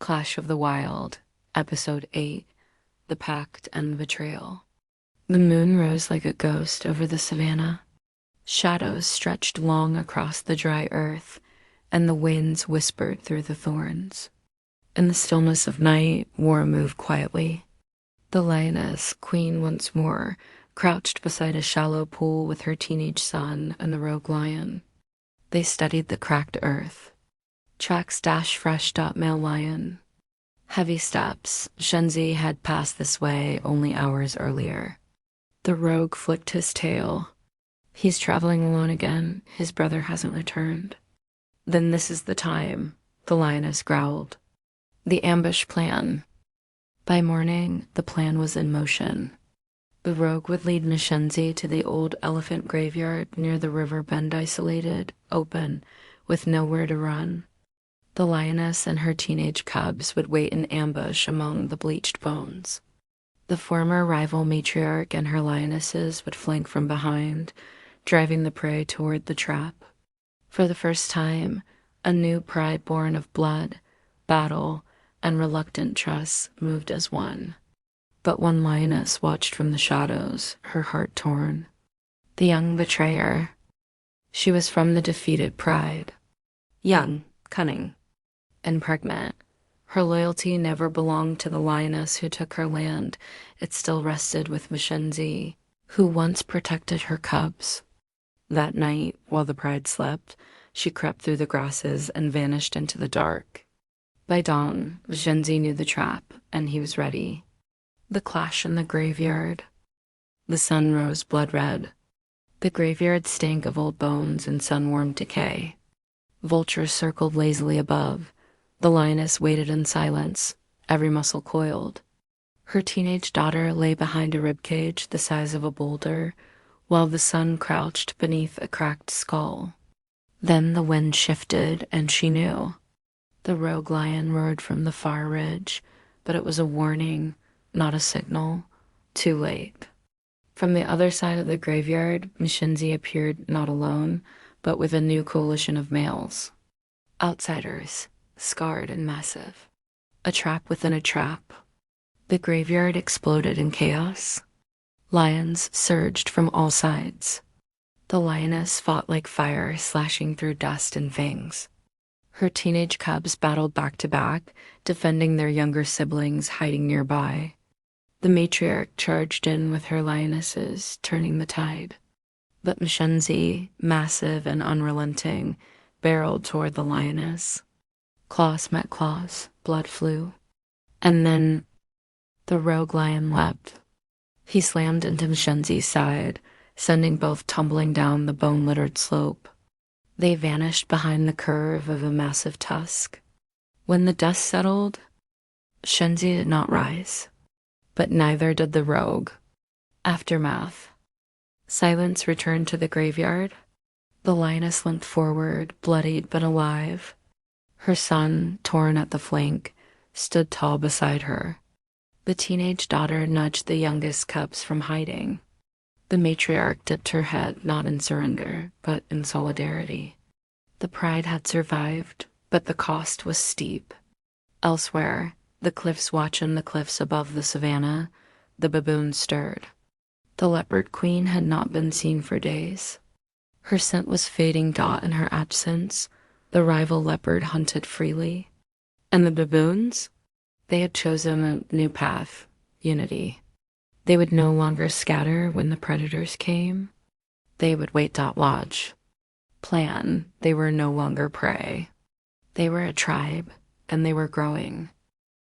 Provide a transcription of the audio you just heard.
Clash of the Wild, Episode 8, The Pact and Betrayal. The moon rose like a ghost over the savannah. Shadows stretched long across the dry earth, and the winds whispered through the thorns. In the stillness of night, war moved quietly. The lioness, queen once more, crouched beside a shallow pool with her teenage son and the rogue lion. They studied the cracked earth. Tracks dash fresh up male lion. Heavy steps. Shenzi had passed this way only hours earlier. The rogue flicked his tail. He's traveling alone again. His brother hasn't returned. Then this is the time, the lioness growled. The ambush plan. By morning, the plan was in motion. The rogue would lead Nishenzi to the old elephant graveyard near the river bend, isolated, open, with nowhere to run. The lioness and her teenage cubs would wait in ambush among the bleached bones. The former rival matriarch and her lionesses would flank from behind, driving the prey toward the trap. For the first time, a new pride born of blood, battle, and reluctant trust moved as one. But one lioness watched from the shadows, her heart torn. The young betrayer. She was from the defeated pride. Young, cunning, and pregnant. Her loyalty never belonged to the lioness who took her land. It still rested with Mishenzi, who once protected her cubs. That night, while the pride slept, she crept through the grasses and vanished into the dark. By dawn, Mishenzi knew the trap, and he was ready. The clash in the graveyard. The sun rose blood red. The graveyard stank of old bones and sun-warmed decay. Vultures circled lazily above. The lioness waited in silence, every muscle coiled. Her teenage daughter lay behind a ribcage the size of a boulder, while the sun crouched beneath a cracked skull. Then the wind shifted, and she knew. The rogue lion roared from the far ridge, but it was a warning, not a signal. Too late. From the other side of the graveyard, Mishenzi appeared not alone, but with a new coalition of males. Outsiders. Scarred and massive. A trap within a trap. The graveyard exploded in chaos. Lions surged from all sides. The lioness fought like fire, slashing through dust and fangs. Her teenage cubs battled back to back, defending their younger siblings hiding nearby. The matriarch charged in with her lionesses, turning the tide. But Mishenzi, massive and unrelenting, barreled toward the lioness. Claws met claws, blood flew. And then the rogue lion leapt. He slammed into Mishenzi's side, sending both tumbling down the bone-littered slope. They vanished behind the curve of a massive tusk. When the dust settled, Shenzi did not rise, but neither did the rogue. Aftermath. Silence returned to the graveyard. The lioness limped forward, bloodied but alive. Her son, torn at the flank, stood tall beside her. The teenage daughter nudged the youngest cubs from hiding. The matriarch dipped her head not in surrender, but in solidarity. The pride had survived, but the cost was steep. Elsewhere, the cliffs watching the cliffs above the savannah, the baboons stirred. The leopard queen had not been seen for days. Her scent was fading in her absence. The rival leopard hunted freely. And the baboons? They had chosen a new path, unity. They would no longer scatter when the predators came. They would wait. Watch. Plan. They were no longer prey. They were a tribe, and they were growing.